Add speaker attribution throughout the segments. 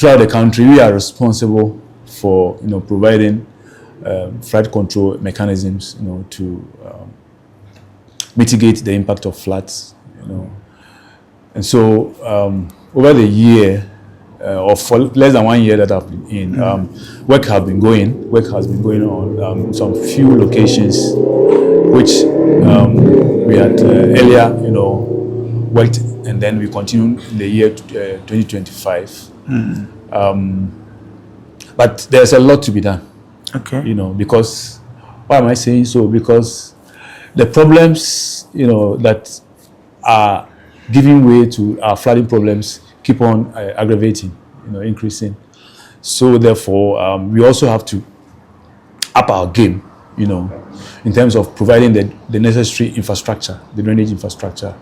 Speaker 1: throughout the country, we are responsible for, providing flood control mechanisms, to mitigate the impact of floods, And so over the year, or for less than 1 year that I've been in, work has been going on some few locations, which we had earlier, worked, and then we continued in the year 2025. But there's a lot to be done.
Speaker 2: Okay.
Speaker 1: Because, why am I saying so? Because the problems, that are giving way to our flooding problems keep on aggravating, increasing. So therefore, we also have to up our game, in terms of providing the necessary infrastructure, the drainage infrastructure.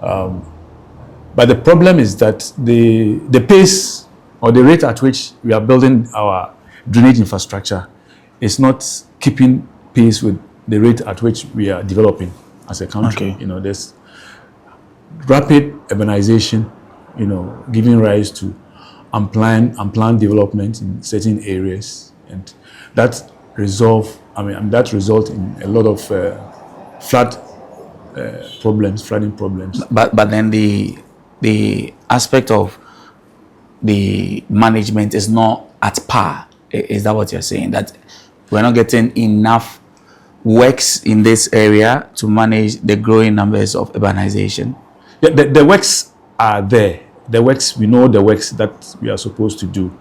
Speaker 1: But the problem is that the pace or the rate at which we are building our drainage infrastructure is not keeping pace with the rate at which we are developing as a country.
Speaker 2: Okay.
Speaker 1: There's rapid urbanization, giving rise to unplanned development in certain areas, and that result in a lot of flooding problems.
Speaker 2: But then the aspect of the management is not at par. Is that what you're saying? That we're not getting enough works in this area to manage the growing numbers of urbanization?
Speaker 1: Yeah, the works are there. The works, we know the works that we are supposed to do,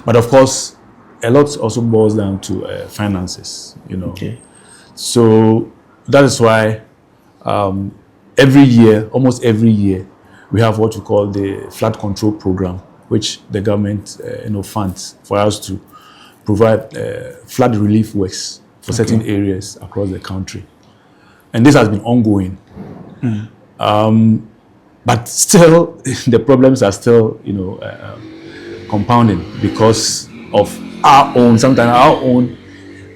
Speaker 1: But of course, a lot also boils down to finances,
Speaker 2: Okay.
Speaker 1: So that is why almost every year, we have what we call the flood control program, which the government, funds for us to provide flood relief works for certain areas across the country. And this has been ongoing. But still, the problems are still, compounding because of sometimes our own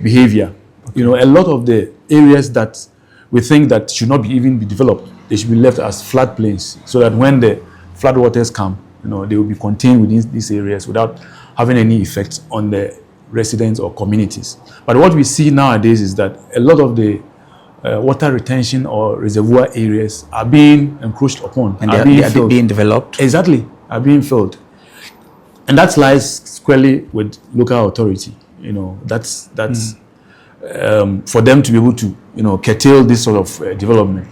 Speaker 1: behavior. A lot of the areas that we think that should not even be developed, they should be left as floodplains, so that when the flood waters come, they will be contained within these areas without having any effect on the residents or communities. But what we see nowadays is that a lot of the water retention or reservoir areas are being encroached upon,
Speaker 2: and they are being developed.
Speaker 1: Exactly, are being filled, and that lies squarely with local authority. That's for them to be able to curtail this sort of development.